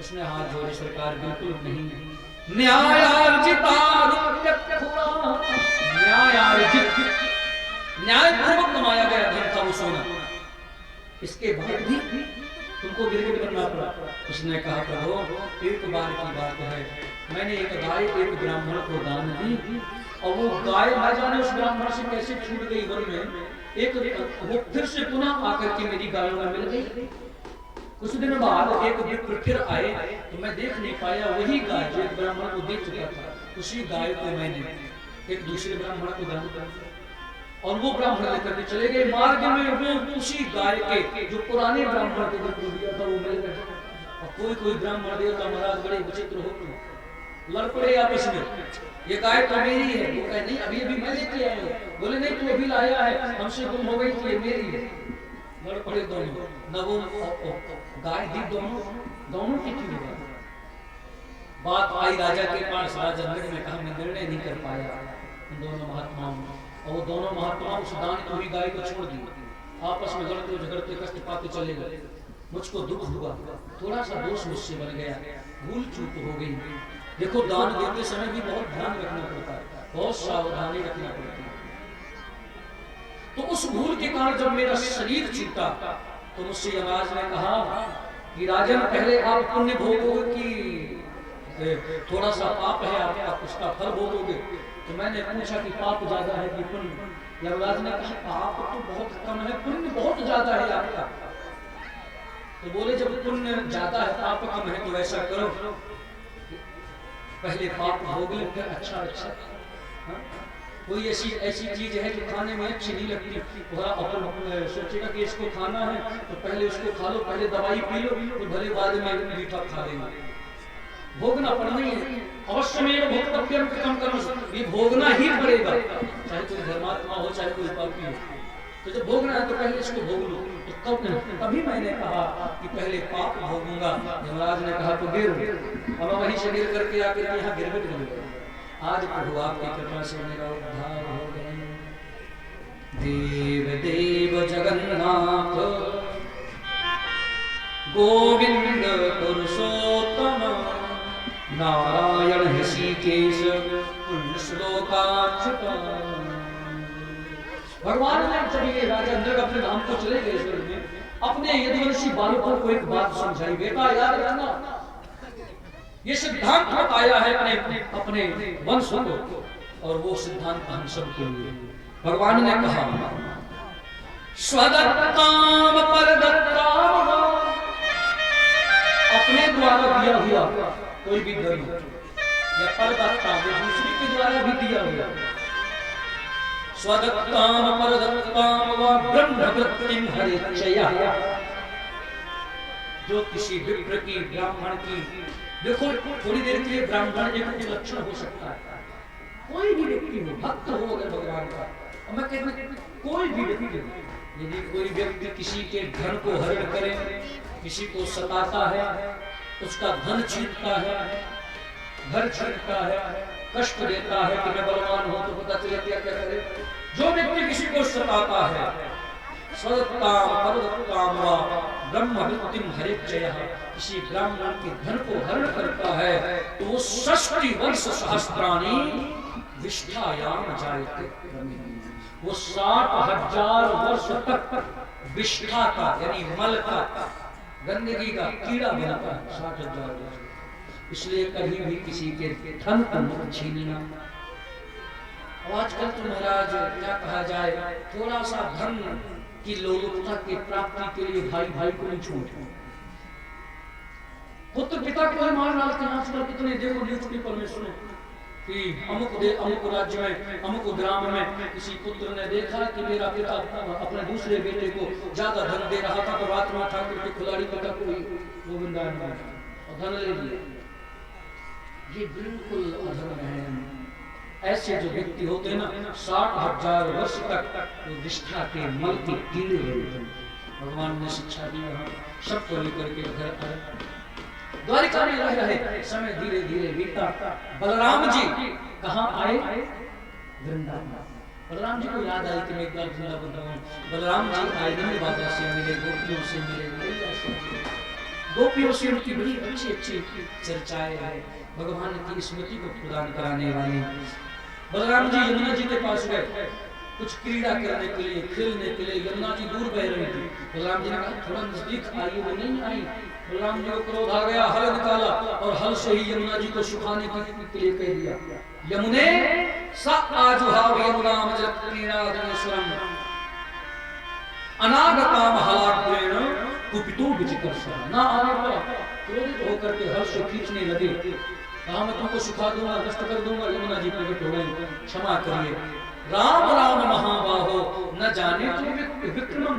उसने हाथ जोड़े, सरकार बिल्कुल नहीं, न्यायपूर्वक कमाया गया धन था वो सोना, इसके बाद भी तुमको गिरगिट बनना पड़ा। उसने कहा प्रभु एक बार की बात है, मैंने एक गाय एक ब्राह्मण को दान दी और वो गाय न जाने उस ब्राह्मण से कैसे छूट गई वन में, एक वो फिर से पुनः आकर के मेरी गायों में मिल गई। कुछ दिन बाद एक विप्र फिर आए तो मैं देख नहीं पाया, वही गाय जो एक ब्राह्मण को दे चुका था, उसी गाय को मैंने एक दूसरे ब्राह्मण को दान कर दिया और वो ब्राह्मण लेकर के चले गए। मार्ग में वो उसी गाय के जो पुराने ब्राह्मण को दिया था वो मिल गए। और कोई कोई ब्राह्मण देवता महाराज बड़े विचित्र होते, लड़ पड़े आपस में, ये गाय तो मेरी है, वो कहे नहीं अभी अभी मैं लेके आया हूं, बोले नहीं तू अभी लाया है, हमसे गुम हो गई तो ये मेरी है। लड़ पड़े दोनों, न वो गाय दी दोनों की क्यों बात आई राजा के पास। राजा ने कहा मैं निर्णय नहीं कर पाया उन दोनों महात्माओं में, और वो दोनों महात्मा उस दान को ही गाय को छोड़ दी, आपस में लड़ते झगड़ते कष्ट पाते चले गए। मुझको दुख हुआ, थोड़ा सा दोष मुझसे बन गया, भूल चूक हो गई। देखो दान देते समय भी बहुत ध्यान रखना पड़ता है, बहुत सावधानी रखना पड़ती है। तो उस भूल के कारण जब मेरा शरीर छूटा तो मुझसे यमराज ने कहा कि राजन पहले आप पुण्य भोगोगे कि थोड़ा सा पाप है आपका, उसका फल भोगोगे। तो मैंने पूछा कि पाप ज्यादा है कि पुण्य। यमराज ने कहा पाप तो बहुत कम है, पुण्य बहुत ज्यादा है आपका। तो बोले जब पुण्य ज्यादा है पाप कम है तो ऐसा करो पहले पाप भोग ले फिर अच्छा अच्छा। कोई ऐसी चीज है जो खाने में अच्छी नहीं लगती, थोड़ा अपन सोचेगा कि इसको खाना है तो पहले उसको खा लो, पहले दवाई पी लो तो भले बाद में मीठा खा लेना। भोगना पड़ना ही है, अवश्य में भोक्तव्यम कम करो, ये भोगना ही पड़ेगा, चाहे कोई धर्मात्मा हो चाहे कोई पापी हो। तो जब भोगना है तो पहले इसको भोग लो। तो कभी मैंने कहा कि पहले पाप भोगूंगा। यमराज ने कहा तो गिर, अब वहीं से गिर करके आके यहाँ गिरगिट बन गए। आज प्रभु आपकी कृपा से मेरा उद्धार हो गया। देव देव जगन्नाथ गोविंद पुरुषोत्तम नारायण ऋषिकेश पुण्य श्लोकाच्युत। भगवान ने जब ये राजा नृग अपने धाम को चले गए स्वर्ग में, अपने यदुवंशी बालकों को एक बात समझाई, बेटा याद रखना ये सिद्धांत बताया है अपने वंश को, और वो सिद्धांत हम सब के लिए। भगवान ने कहा स्वदत्ताम परदत्ताम, अपने द्वारा दिया हुआ कोई भी धन या परदत्ता दूसरे के द्वारा भी दिया हुआ, स्वदत्ताम परदत्ताम व ब्रह्मवृत्तिं हरिचया, जो किसी विप्र की ब्राह्मण की, देखो थोड़ी देर के लिए ब्राह्मण एक लक्षण हो सकता है, कोई भी व्यक्ति हो, भक्त हो अगर भगवान का, और मैं कहता हूं कोई भी व्यक्ति, यदि कोई व्यक्ति किसी के धन को हरण करे, किसी को सताता है, उसका धन छीनता है, घर छीनता है, कष्ट देता है कि मैं बलवान हूं तो पता चले क्या क्या करे, जो व्यक्ति किसी को सताता है, स्वदत्ताम परदत्ताम व ब्रह्मवृत्तिं हरिचयः, किसी ब्राह्मण के धन को हरण करता है तो वो 60 वर्ष सहस्त्राणि विष्ठायाम जायते, वो 60,000 वर्ष तक विष्ठा का यानी मल का, गंदगी का कीड़ा बनता है 60,000 वर्ष। इसलिए कभी भी किसी के धन को मत छीनना। आजकल तो महाराज क्या कहा जाए, थोड़ा सा धन की लोलुपता की प्राप्ति के लिए भाई भाई को नहीं छोड़ते, पुत्र पिता को मार डालते हैं। आजकल कितने देखो न्यूज़पेपर में सुनो कि अमुक राज्य में अमुक ग्राम में किसी पुत्र ने देखा कि मेरा पिता अपने दूसरे बेटे को ज्यादा धन दे रहा था, तो रात में ठाकुर के खिलाड़ी पिता को गोविंदा और धन ले लिया। ये बिल्कुल अधर्म है। ऐसे जो व्यक्ति होते हैं ना 60,000 वर्ष तक निष्ठा के मल के कीड़े रहते हैं। भगवान ने शिक्षा दी, सबको लेकर के घर आए, द्वारिका में रह रहे समय धीरे धीरे बीता। बलराम जी कहाँ आए? वृंदावन। बलराम जी को याद आई कि मैं एक बार वृंदावन। बलराम जी आए, बाबा से मिले, गोपियों से मिले, गोपियों से उनकी बड़ी अच्छी अच्छी चर्चाएं हैं, भगवान की स्मृति को प्रदान कराने वाली। बलराम जी यमुना जी के पास गए कुछ क्रीड़ा करने के लिए, खेलने के लिए। यमुना जी दूर बह रही थी। बलराम जी ने कहा थोड़ा नजदीक आइए, वो नहीं आई। बलराम जी को क्रोध आ गया, हल निकाला और हल से ही यमुना जी को सुखाने के लिए कह दिया, यमुने सा आजुहाव यमुनाम जल क्रीड़ाधनेश्वरम अनागताम हलाग्रेण कुपितो विचिकर्षण। ना आने वाला क्रोधित होकर के हल से खींचने लगे, कहा मैं तुमको सुखा दूंगा, नष्ट कर दूंगा। यमुना जी प्रकट हो गए, क्षमा करिए। राम राम महाबाहो न जाने तुम विक्रम।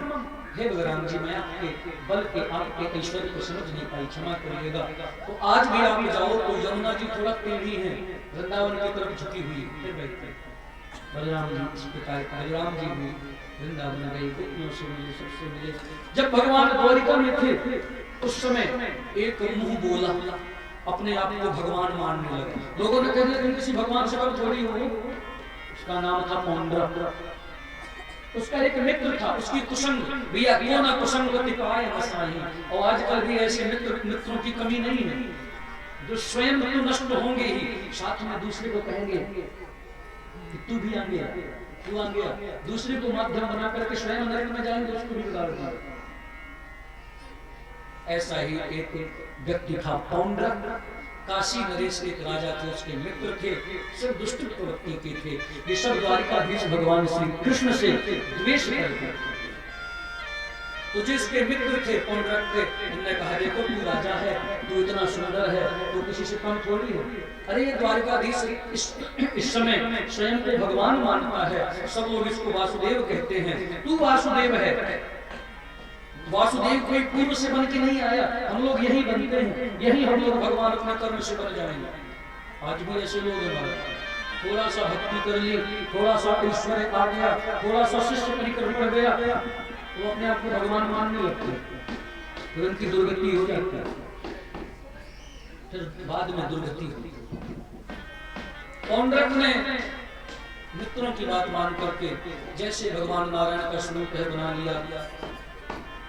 हे बलराम जी, मैं आपके बल के, आपके ऐश्वर्य को समझ नहीं पाई, क्षमा करिएगा। तो आज भी आप जाओ तो यमुना जी थोड़ा टेढ़ी है, वृंदावन की तरफ झुकी हुई। फिर बैठते बलराम जी इस प्रकार। बलराम जी भी वृंदावन गए, गोपियों से मिले, सबसे मिले। जब भगवान द्वारिका में थे उस समय एक मुंह बोला अपने आप को भगवान मानने लगा। लोगों ने कह दिया तुम किसी भगवान से कब थोड़ी हो। उसका नाम था पौंड्रक। उसका एक मित्र था, उसकी कुसंग भैया क्यों ना कुसंग पाए हसाई। और आजकल भी ऐसे मित्रों की कमी नहीं है, जो स्वयं तो नष्ट होंगे ही, साथ में दूसरे को कहेंगे कि तू भी आ गया, तू आ गया। दूसरे को माध्यम बना करके स्वयं नरक में जाएंगे, उसको भी बिगाड़ देंगे। ऐसा ही एक व्यक्ति था पौंड्रक। काशी नरेश एक राजा थे, उसके मित्र थे, सब दुष्ट प्रवृत्ति के थे। ये सब द्वारिकाधीश भगवान श्री कृष्ण से द्वेष करते थे। तो जिसके मित्र थे पौंड्रक थे, उन्होंने कहा देखो तू राजा है, तू इतना सुंदर है, तू किसी से कम थोड़ी है। अरे ये द्वारिकाधीश इस समय स्वयं को भगवान मानता है, सब लोग इसको वासुदेव कहते हैं, तू वासुदेव है। वासुदेव कोई पूर्व से बन के नहीं आया, हम लोग यही बनते हैं, यही हम लोग भगवान अपने कर्म से बन जाएंगे। आज भी ऐसे लोग हैं, थोड़ा सा भक्ति कर ली, थोड़ा सा ऐश्वर्य आ गया, थोड़ा सा शिष्य परिक्रम कर गया, वो अपने आप को भगवान मानने लगते हैं, फिर उनकी दुर्गति हो जाती है, फिर बाद में दुर्गति होती है। पौंड्रक ने मित्रों की बात मान करके जैसे भगवान नारायण का स्वरूप है बना लिया।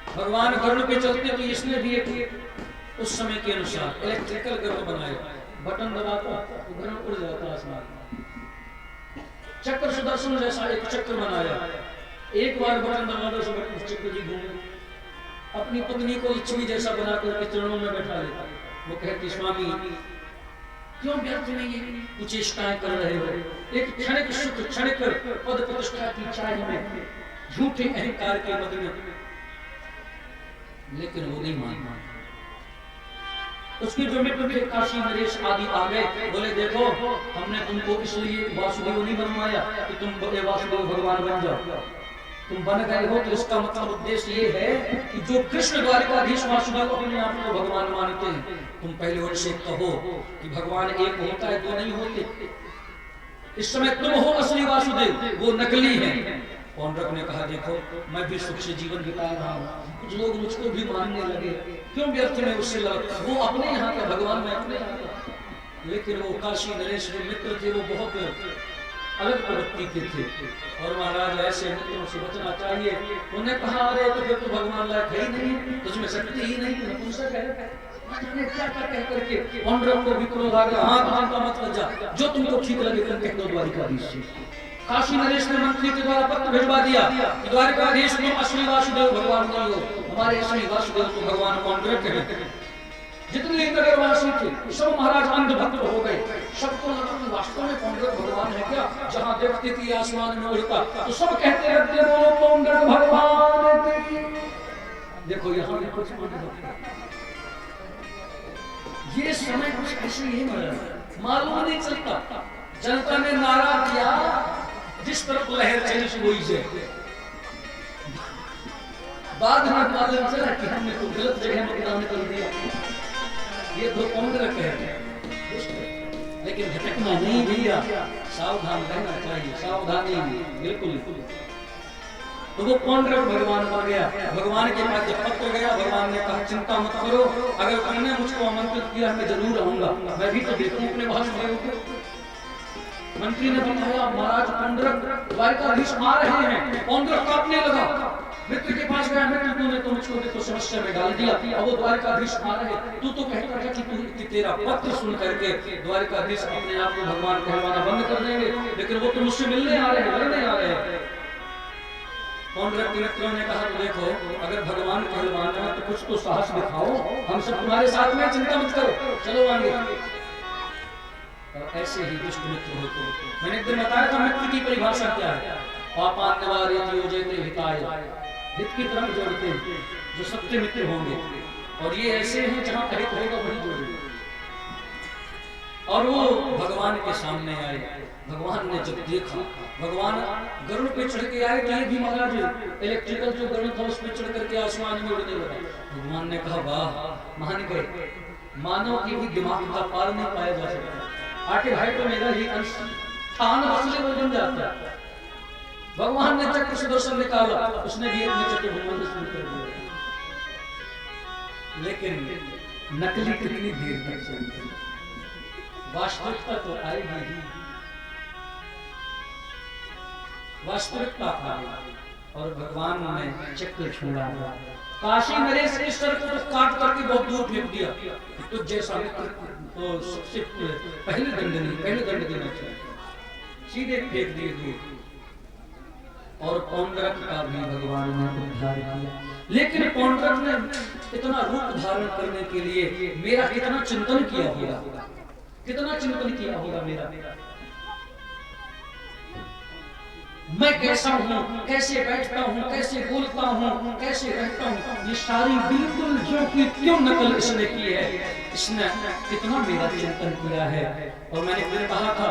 भगवान गरुड़ पे चलते तो इसने भी एक उस समय के अनुसार इलेक्ट्रिकल गरुड़ बनाया, बटन दबाता तो गरुड़ उड़ जाता आसमान में। चक्र सुदर्शन जैसा एक चक्र बनाया, एक बार बटन दबा दो तो चक्र जी घूमे। अपनी पत्नी को लक्ष्मी जैसा बनाकर के चरणों में बैठा लेता। वो कहती स्वामी क्यों व्यर्थ में ये कुचेष्टाएं कर रहे हो, एक क्षणिक सुख, क्षणिक पद प्रतिष्ठा की चाह में, झूठे अहंकार के मद में। लेकिन वो नहीं माना। उसके जो मित्र थे काशी नरेश आदि आ गए, बोले देखो हमने तुमको इसलिए वासुदेव नहीं बनवाया कि तुम वासुदेव भगवान बन जाओ, तुम बन गए हो तो इसका मतलब उद्देश्य ये है कि जो कृष्ण द्वारिकाधीश वासुदेव अपने आप को भगवान मानते हैं, तुम पहले उनसे कहो कि भगवान एक होता है, दो नहीं होते। इस समय तुम हो असली वासुदेव, वो नकली है। पौंड्रक ने कहा देखो मैं भी सुख से जीवन बिता रहा हूँ, कुछ लोग मुझको भी मानने लगे, क्यों व्यर्थ में उससे लगा। वो अपने यहाँ का भगवान, मैं अपने यहाँ का। लेकिन वो काशी नरेश जो मित्र थे वो बहुत अलग प्रवृत्ति के थे, और महाराज ऐसे मित्रों से बचना चाहिए। उन्होंने कहा अरे तो फिर तो भगवान लायक है ही नहीं, तुझमें शक्ति ही नहीं, नपुंसक है। क्या क्या कह करके पौंड्रक को भी क्रोध आ गया। हाँ तुम मत लज्जा, जो तुमको ठीक लगे तुम कह दो द्वारिकाधीश से। काशी नरेश ने मंत्री के द्वारा पत्र भिजवा दिया कि द्वारिकाधीश तुम असली वासुदेव भगवान नहीं हो, हमारे असली वासुदेव तो भगवान पौंड्रक है। जितने नगरवासी थे सब महाराज अंधभक्त हो गए, सबको लगा कि वास्तव में पौंड्रक भगवान है क्या। जहां देखते कि आसमान में उड़ता तो सब कहते रहते बोलो पौंड्रक भगवान की। देखो यहाँ भी कुछ ये समय कुछ ऐसे ही मालूम नहीं चलता। जनता ने नारा दिया, जिस तरफ लहर चली वही से। बाद में मालूम चला कि हमने तो गलत जगह मतदान कर दिया, ये तो पौंड्रक है। लेकिन भटकना नहीं भैया, सावधान रहना चाहिए, सावधानी बिल्कुल। तो वो पौंड्रक भगवान बन गया। भगवान के पास जब पत्र गया, भगवान ने कहा चिंता मत करो, अगर तुमने मुझको आमंत्रित किया मैं जरूर आऊंगा, मैं भी तो देखूं अपने वासुदेव को। मंत्री ने बताया महाराज पौंड्रक द्वारिकाधीश आ रहे हैं। पौंड्रक कांपने लगा, मित्र के पास गया, मित्र तूने तो मुझको देखो समस्या में डाल दिया। अब वो द्वारकाधीश आ रहे, तू तो कहता था कि तेरा पत्र सुन करके द्वारकाधीश अपने आप को भगवान कहलाना बंद कर देंगे, लेकिन वो तो मुझसे मिलने आ रहे हैं, लड़ने आ रहे हैं। पौंड्रक के मित्रों ने कहा, तो देखो अगर भगवान कहलवाना है तो कुछ तो साहस दिखाओ, हम सब तुम्हारे साथ में, चिंता मत करो, चलो आगे। और ऐसे ही दुष्ट मित्र होते, मैंने एक दिन बताया था मित्र की परिभाषा क्या है। पापान निवारयति योजयते हिताय, हित की तरफ जोड़ते हैं जो सत्य मित्र होंगे, और ये ऐसे हैं जहां हित होगा वही जोड़ेंगे। और वो भगवान के सामने आए, भगवान ने जब देखा, भगवान गरुड़ पे चढ़ के आए, तो ये भी महाराज इलेक्ट्रिकल जो गरुड़ था उस पे चढ़ करके आसमान में उड़ने लगा। भगवान ने कहा, वाह मान गए, मानव की भी दिमाग का पार नहीं पाया जा सकता, आके भाई तो मेरा ही अंश थान असली बन जाता है। भगवान ने चक्र सुदर्शन निकाला, उसने भी अपने चक्र घुमाना शुरू कर दिया, लेकिन नकली कितनी देर तक चलती, वास्तविकता तो आएगी ही, वास्तविकता आएगी। और भगवान ने चक्र छोड़ा, काशी नरेश के सर को काट करके बहुत दूर फेंक दिया। तो जैसा मित्र तो सबसे पहले दंड देना चाहिए, सीधे फेंक दिए दूर। और पौंड्रक का भी भगवान ने उद्धार किया, लेकिन पौंड्रक ने इतना रूप धारण करने के लिए मेरा कितना चिंतन किया होगा, कितना चिंतन किया होगा मेरा, मैं कैसा हूँ, कैसे बैठता हूँ, कैसे बोलता हूँ, कैसे रहता हूँ, ये सारी बिल्कुल जो कि क्यों नकल इसने की है, इसने कितना मेरा चिंतन किया है। और मैंने फिर कहा था